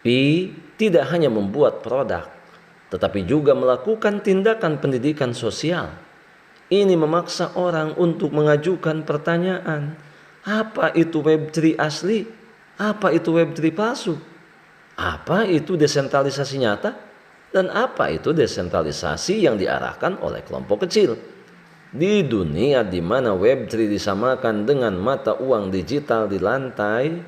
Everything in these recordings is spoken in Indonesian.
Pi tidak hanya membuat produk, tetapi juga melakukan tindakan pendidikan sosial. Ini memaksa orang untuk mengajukan pertanyaan, apa itu Web3 asli? Apa itu Web3 palsu? Apa itu desentralisasi nyata? Dan apa itu desentralisasi yang diarahkan oleh kelompok kecil? Di dunia di mana Web3 disamakan dengan mata uang digital di lantai,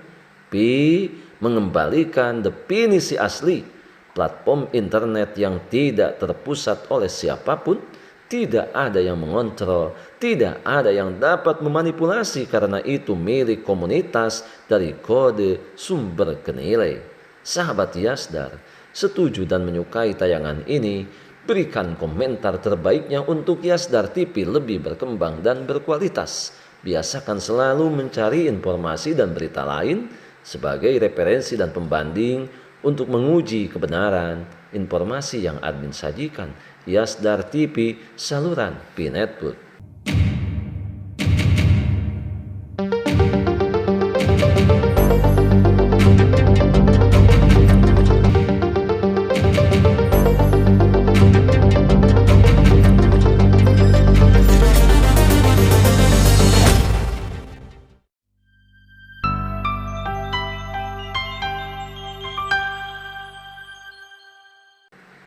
Pi mengembalikan definisi asli platform internet yang tidak terpusat oleh siapapun, tidak ada yang mengontrol, tidak ada yang dapat memanipulasi karena itu milik komunitas dari kode sumber kenilai. Sahabat Yasdar, setuju dan menyukai tayangan ini? Berikan komentar terbaiknya untuk Yasdar TV lebih berkembang dan berkualitas. Biasakan selalu mencari informasi dan berita lain sebagai referensi dan pembanding untuk menguji kebenaran informasi yang admin sajikan. Yasdar TV, saluran Pi Network.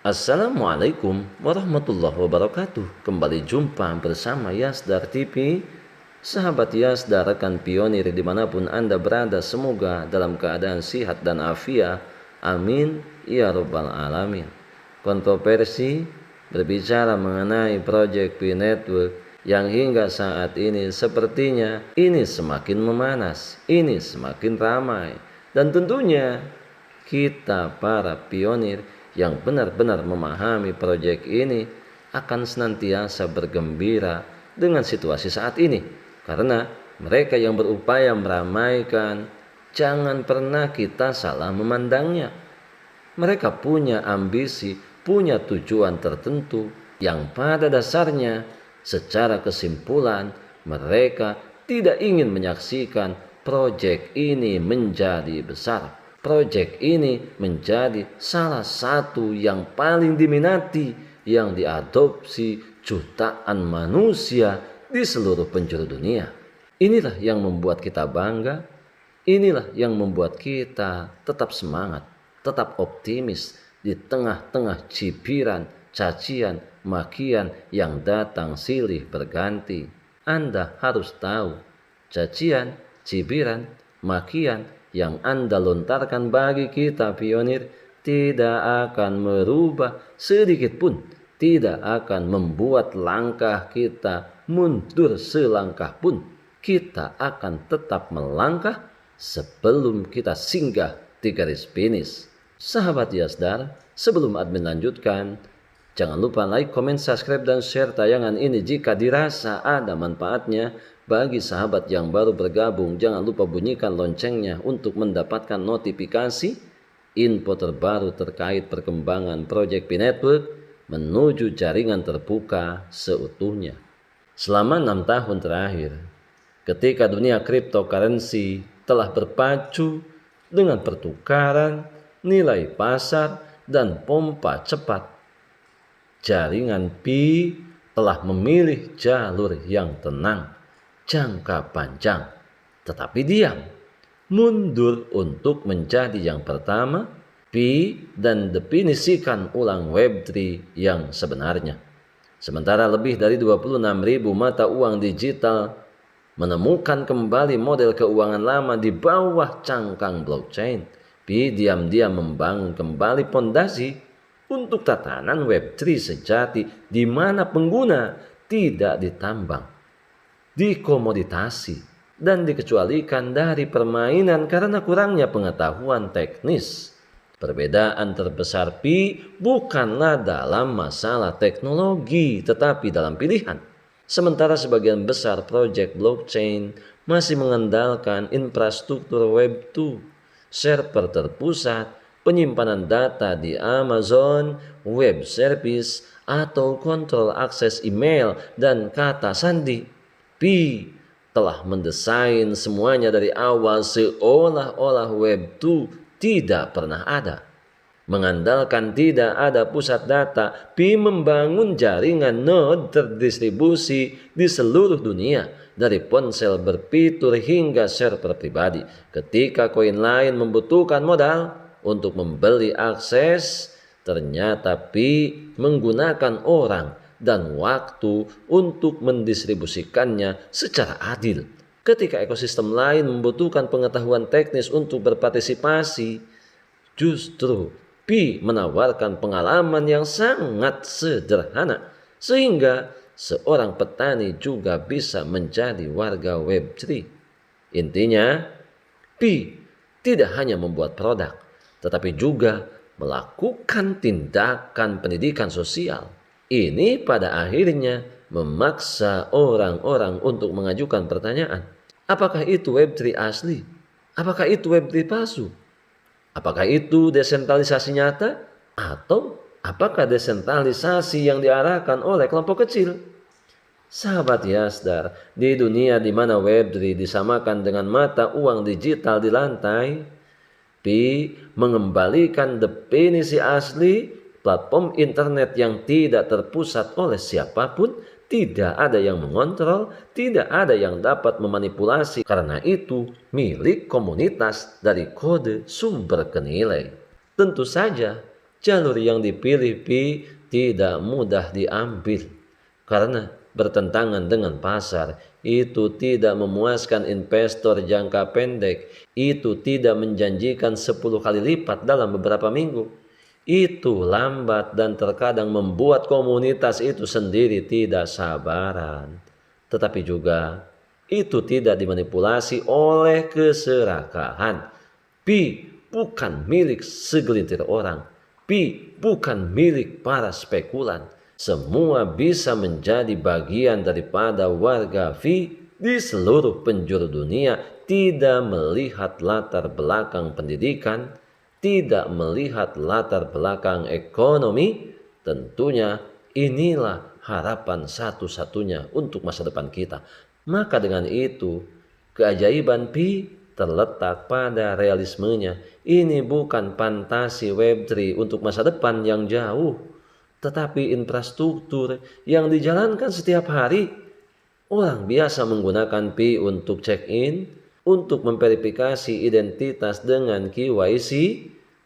Assalamualaikum warahmatullahi wabarakatuh. Kembali jumpa bersama Yasdar TV. Sahabat Yasdar, rekan pionir dimanapun Anda berada, semoga dalam keadaan sehat dan afiat. Amin ya robbal alamin. Kontroversi berbicara mengenai proyek Pi Network yang hingga saat ini sepertinya ini semakin memanas, ini semakin ramai. Dan tentunya kita para pionir yang benar-benar memahami proyek ini akan senantiasa bergembira dengan situasi saat ini, karena mereka yang berupaya meramaikan, jangan pernah kita salah memandangnya. Mereka punya ambisi, punya tujuan tertentu yang pada dasarnya secara kesimpulan mereka tidak ingin menyaksikan proyek ini menjadi besar. Proyek ini menjadi salah satu yang paling diminati, yang diadopsi jutaan manusia di seluruh penjuru dunia. Inilah yang membuat kita bangga, inilah yang membuat kita tetap semangat, tetap optimis di tengah-tengah cibiran, cacian, makian yang datang silih berganti. Anda harus tahu, cacian, cibiran, makian yang Anda lontarkan bagi kita pionir tidak akan merubah sedikit pun, tidak akan membuat langkah kita mundur selangkah pun. Kita akan tetap melangkah sebelum kita singgah di garis finish. Sahabat Yasdar, sebelum admin lanjutkan, jangan lupa like, komen, subscribe, dan share tayangan ini jika dirasa ada manfaatnya. Bagi sahabat yang baru bergabung, jangan lupa bunyikan loncengnya untuk mendapatkan notifikasi info terbaru terkait perkembangan proyek Pi Network menuju jaringan terbuka seutuhnya. Selama 6 tahun terakhir, ketika dunia cryptocurrency telah berpacu dengan pertukaran, nilai pasar, dan pompa cepat, jaringan Pi telah memilih jalur yang tenang, jangka panjang, tetapi diam, mundur untuk menjadi yang pertama, Pi, dan definisikan ulang Web3 yang sebenarnya. Sementara lebih dari 26.000 mata uang digital menemukan kembali model keuangan lama di bawah cangkang blockchain, Pi diam-diam membangun kembali fondasi untuk tatanan Web3 sejati di mana pengguna tidak ditambang, dikomoditasi, dan dikecualikan dari permainan karena kurangnya pengetahuan teknis. Perbedaan terbesar Pi bukanlah dalam masalah teknologi, tetapi dalam pilihan. Sementara sebagian besar proyek blockchain masih mengandalkan infrastruktur Web2, server terpusat, penyimpanan data di Amazon Web Service, atau kontrol akses email dan kata sandi. Pi telah mendesain semuanya dari awal seolah-olah Web2 tidak pernah ada. Mengandalkan tidak ada pusat data, Pi membangun jaringan node terdistribusi di seluruh dunia, dari ponsel berfitur hingga server pribadi. Ketika koin lain membutuhkan modal untuk membeli akses, ternyata Pi menggunakan orang dan waktu untuk mendistribusikannya secara adil. Ketika ekosistem lain membutuhkan pengetahuan teknis untuk berpartisipasi, justru Pi menawarkan pengalaman yang sangat sederhana, sehingga seorang petani juga bisa menjadi warga Web3. Intinya, Pi tidak hanya membuat produk, tetapi juga melakukan tindakan pendidikan sosial. Ini pada akhirnya memaksa orang-orang untuk mengajukan pertanyaan. Apakah itu Web3 asli? Apakah itu Web3 palsu? Apakah itu desentralisasi nyata? Atau apakah desentralisasi yang diarahkan oleh kelompok kecil? Sahabat Yasdar, di dunia di mana Web3 disamakan dengan mata uang digital di lantai, Pi mengembalikan definisi asli platform internet yang tidak terpusat oleh siapapun, tidak ada yang mengontrol, tidak ada yang dapat memanipulasi, karena itu milik komunitas dari kode sumber kenilai. Tentu saja jalur yang dipilih Pi tidak mudah diambil, karena bertentangan dengan pasar. Itu tidak memuaskan investor jangka pendek, itu tidak menjanjikan 10 kali lipat dalam beberapa minggu. Itu lambat dan terkadang membuat komunitas itu sendiri tidak sabaran. Tetapi juga itu tidak dimanipulasi oleh keserakahan. Pi bukan milik segelintir orang. Pi bukan milik para spekulan. Semua bisa menjadi bagian daripada warga Pi di seluruh penjuru dunia, tidak melihat latar belakang pendidikan, tidak melihat latar belakang ekonomi. Tentunya inilah harapan satu-satunya untuk masa depan kita. Maka dengan itu, keajaiban Pi terletak pada realismenya. Ini bukan fantasi Web3 untuk masa depan yang jauh, tetapi infrastruktur yang dijalankan setiap hari. Orang biasa menggunakan Pi untuk check-in, untuk memverifikasi identitas dengan KYC,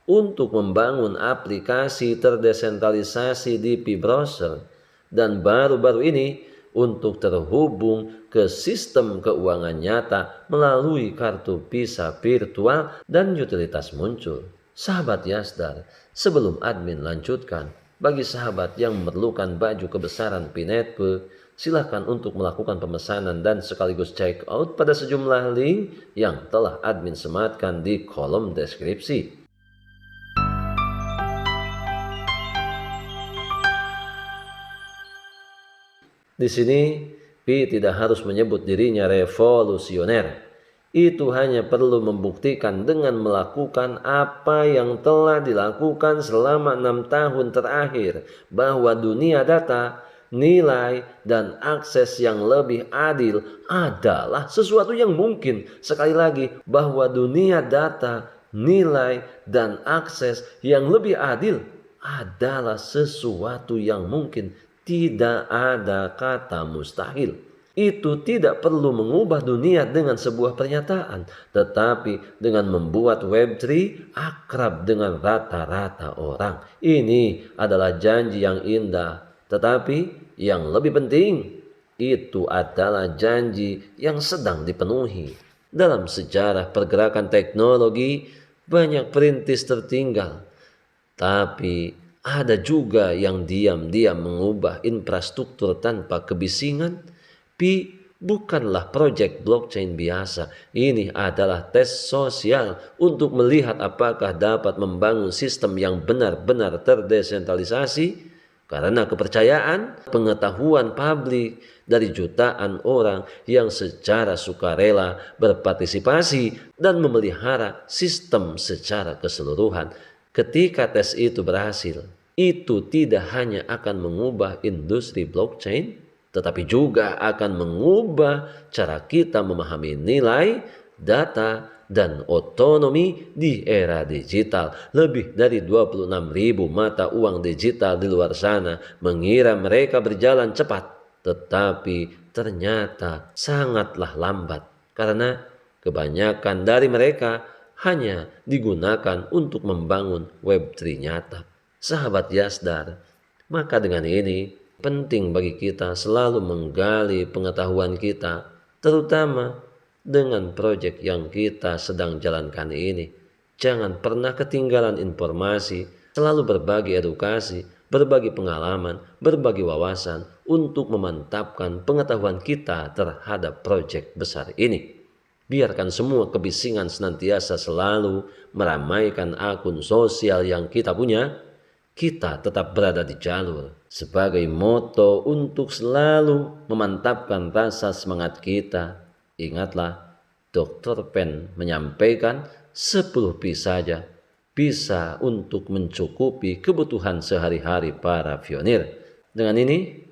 untuk membangun aplikasi terdesentralisasi di Pi Browser, dan baru-baru ini untuk terhubung ke sistem keuangan nyata melalui kartu Visa virtual dan utilitas muncul. Sahabat Yasdar, sebelum admin lanjutkan, bagi sahabat yang memerlukan baju kebesaran Pi Network, silakan untuk melakukan pemesanan dan sekaligus check out pada sejumlah link yang telah admin sematkan di kolom deskripsi. Di sini, Pi tidak harus menyebut dirinya revolusioner. Itu hanya perlu membuktikan dengan melakukan apa yang telah dilakukan selama 6 tahun terakhir, bahwa dunia data, nilai, dan akses yang lebih adil adalah sesuatu yang mungkin. Sekali lagi, bahwa dunia data, nilai, dan akses yang lebih adil adalah sesuatu yang mungkin. Tidak ada kata mustahil. Itu tidak perlu mengubah dunia dengan sebuah pernyataan, tetapi dengan membuat Web3 akrab dengan rata-rata orang. Ini adalah janji yang indah, tetapi yang lebih penting, itu adalah janji yang sedang dipenuhi. Dalam sejarah pergerakan teknologi, banyak perintis tertinggal, tapi ada juga yang diam-diam mengubah infrastruktur tanpa kebisingan. Pi bukanlah proyek blockchain biasa. Ini adalah tes sosial untuk melihat apakah dapat membangun sistem yang benar-benar terdesentralisasi. Karena kepercayaan, pengetahuan publik dari jutaan orang yang secara sukarela berpartisipasi dan memelihara sistem secara keseluruhan. Ketika tes itu berhasil, itu tidak hanya akan mengubah industri blockchain, tetapi juga akan mengubah cara kita memahami nilai, data, dan otonomi di era digital. Lebih dari 26.000 mata uang digital di luar sana mengira mereka berjalan cepat, tetapi ternyata sangatlah lambat karena kebanyakan dari mereka hanya digunakan untuk membangun Web3 nyata. Sahabat Yasdar, maka dengan ini penting bagi kita selalu menggali pengetahuan kita, terutama dengan proyek yang kita sedang jalankan ini. Jangan pernah ketinggalan informasi, selalu berbagi edukasi, berbagi pengalaman, berbagi wawasan untuk memantapkan pengetahuan kita terhadap proyek besar ini. Biarkan semua kebisingan senantiasa selalu meramaikan akun sosial yang kita punya. Kita tetap berada di jalur sebagai moto untuk selalu memantapkan rasa semangat kita. Ingatlah, Dr. Pen menyampaikan 10 P saja bisa untuk mencukupi kebutuhan sehari-hari para pionir. Dengan ini,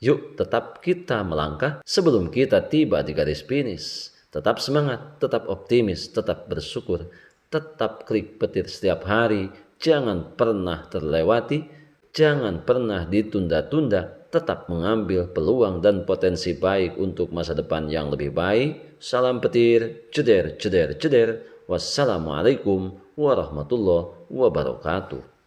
yuk tetap kita melangkah sebelum kita tiba di garis finish. Tetap semangat, tetap optimis, tetap bersyukur, tetap klik petir setiap hari. Jangan pernah terlewati, jangan pernah ditunda-tunda, tetap mengambil peluang dan potensi baik untuk masa depan yang lebih baik. Salam petir, ceder, ceder, ceder. Wassalamualaikum warahmatullahi wabarakatuh.